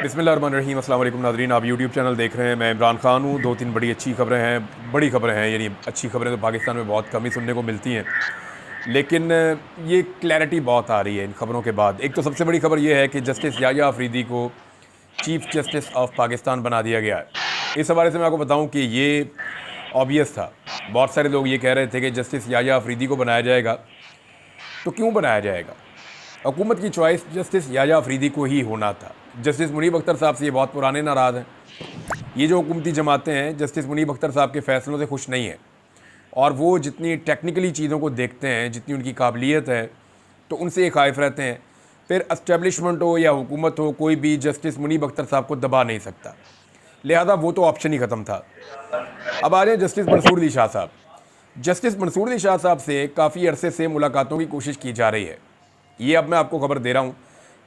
बिस्मिल्लाहिर्रहमानिर्रहीम। अस्सलाम वालेकुम नाज़रीन, आप यूट्यूब चैनल देख रहे हैं। मैं इमरान खान हूँ। दो तीन बड़ी अच्छी खबरें हैं, बड़ी खबरें हैं, यानी अच्छी खबरें तो पाकिस्तान में बहुत कम ही सुनने को मिलती हैं, लेकिन ये क्लैरिटी बहुत आ रही है इन खबरों के बाद। एक तो सबसे बड़ी खबर ये है कि जस्टिस याह्या अफरीदी को चीफ़ जस्टिस ऑफ पाकिस्तान बना दिया गया है। इस हवाले से मैं आपको बताऊँ कि ये ऑबियस था। बहुत सारे लोग ये कह रहे थे कि जस्टिस याह्या अफरीदी को बनाया जाएगा, तो क्यों बनाया जाएगा? हुकूमत की चॉइस जस्टिस याह्या अफरीदी को ही होना था। जस्टिस मुनीब अख्तर साहब से ये बहुत पुराने नाराज़ हैं। ये जो हुकूमती जमातें हैं, जस्टिस मुनीब अख्तर साहब के फ़ैसलों से खुश नहीं हैं, और वो जितनी टेक्निकली चीज़ों को देखते हैं, जितनी उनकी काबिलियत है, तो उनसे ये ख़ाइफ़ रहते हैं। फिर एस्टेब्लिशमेंट हो या हुकूमत हो, कोई भी जस्टिस मुनीब अख्तर साहब को दबा नहीं सकता, लिहाजा वो तो ऑप्शन ही ख़त्म था। अब आ रहे हैं जस्टिस मंसूर अली शाह साहब। जस्टिस मंसूर अली शाह साहब से काफ़ी अरसे से मुलाकातों की कोशिश की जा रही है। ये अब मैं आपको खबर दे रहा हूँ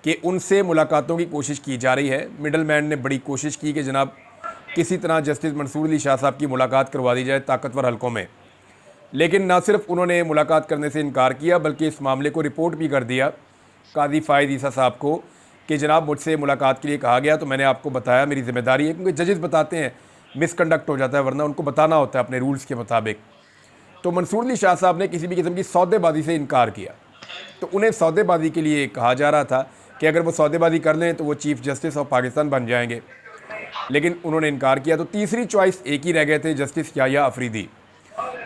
कि उनसे मुलाकातों की कोशिश की जा रही है। मिडल मैन ने बड़ी कोशिश की कि जनाब किसी तरह जस्टिस मंसूर अली शाह साहब की मुलाकात करवा दी जाए ताकतवर हलकों में, लेकिन ना सिर्फ उन्होंने मुलाकात करने से इनकार किया, बल्कि इस मामले को रिपोर्ट भी कर दिया काजी फ़ायद ईसा साहब को कि जनाब मुझसे मुलाकात के लिए कहा गया, तो मैंने आपको बताया, मेरी ज़िम्मेदारी है, क्योंकि जजेस बताते हैं मिसकंडक्ट हो जाता है, वरना उनको बताना होता है अपने रूल्स के मुताबिक। तो मंसूर अली शाह साहब ने किसी भी किस्म की सौदेबाजी से इनकार किया। तो उन्हें सौदेबाजी के लिए कहा जा रहा था कि अगर वो सौदेबाजी कर लें तो वो चीफ़ जस्टिस ऑफ पाकिस्तान बन जाएंगे, लेकिन उन्होंने इनकार किया। तो तीसरी चॉइस एक ही रह गए थे, जस्टिस याह्या अफरीदी।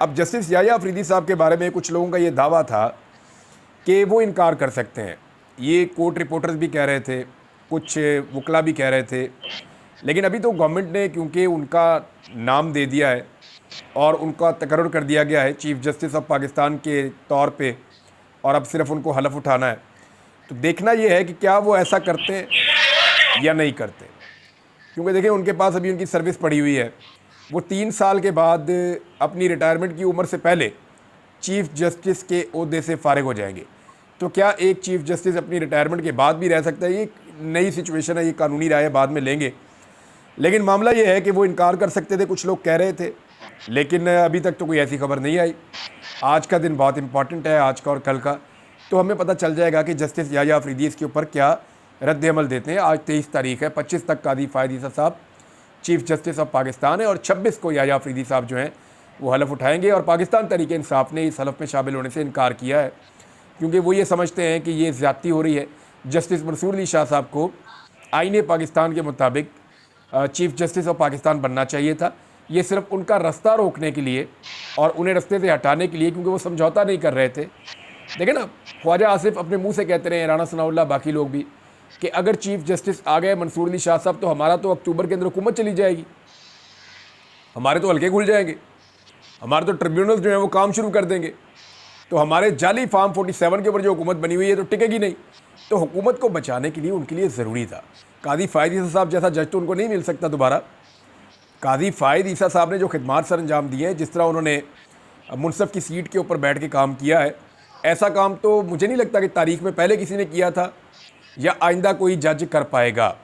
अब जस्टिस याह्या अफरीदी साहब के बारे में कुछ लोगों का ये दावा था कि वो इनकार कर सकते हैं। ये कोर्ट रिपोर्टर्स भी कह रहे थे, कुछ वकला भी कह रहे थे, लेकिन अभी तो गवर्नमेंट ने क्योंकि उनका नाम दे दिया है और उनका तकर्रुर कर दिया गया है चीफ़ जस्टिस ऑफ पाकिस्तान के तौर पे, और अब सिर्फ उनको हलफ उठाना है, तो देखना ये है कि क्या वो ऐसा करते या नहीं करते। क्योंकि देखिए उनके पास अभी उनकी सर्विस पड़ी हुई है। वो 3 साल के बाद अपनी रिटायरमेंट की उम्र से पहले चीफ़ जस्टिस के ओहदे से फ़ारिग हो जाएंगे। तो क्या एक चीफ़ जस्टिस अपनी रिटायरमेंट के बाद भी रह सकता है? ये नई सिचुएशन है, ये कानूनी राय बाद में लेंगे, लेकिन मामला ये है कि वो इनकार कर सकते थे, कुछ लोग कह रहे थे, लेकिन अभी तक तो कोई ऐसी खबर नहीं आई। आज का दिन बहुत इंपॉर्टेंट है, आज का और कल का, तो हमें पता चल जाएगा कि जस्टिस याह्या अफरीदी इसके ऊपर क्या रद्द अमल देते हैं। आज 23 तारीख है, 25 तक काजी फ़ायद ईसा साहब चीफ़ जस्टिस ऑफ पाकिस्तान है, और 26 को याह्या अफरीदी साहब जो हैं वो हलफ उठाएंगे। और पाकिस्तान तहरीक इंसाफ ने इस हलफ में शामिल होने से इनकार किया है, क्योंकि वो ये समझते हैं कि ये ज़्यादती हो रही है। जस्टिस मंसूर अली शाह साहब को आईने पाकिस्तान के मुताबिक चीफ़ जस्टिस ऑफ पाकिस्तान बनना चाहिए था। ये सिर्फ उनका रास्ता रोकने के लिए और उन्हें रास्ते से हटाने के लिए, क्योंकि वो समझौता नहीं कर रहे थे। देखिए ना, ख्वाजा आसिफ अपने मुंह से कहते रहे, राना सनाउल्लाह, बाकी लोग भी, कि अगर चीफ़ जस्टिस आ गए मंसूर अली शाह साहब, तो हमारा तो अक्टूबर के अंदर हुकूमत चली जाएगी, हमारे तो हल्के खुल जाएंगे, हमारे तो ट्रिब्यूनल जो हैं वो काम शुरू कर देंगे, तो हमारे जाली फार्म 47 के ऊपर जो हुकूमत बनी हुई है तो टिकेगी नहीं। तो हुकूमत को बचाने के लिए उनके लिए ज़रूरी था। काजी फ़ायद ईसा साहब जैसा जज तो उनको नहीं मिल सकता दोबारा। काजी फ़ायद ईसा साहब ने जो खिदमात सर अंजाम दिए हैं, जिस तरह उन्होंने मुनसफ़ की सीट के ऊपर बैठ के काम किया है, ऐसा काम तो मुझे नहीं लगता कि तारीख़ में पहले किसी ने किया था या आइंदा कोई जज कर पाएगा।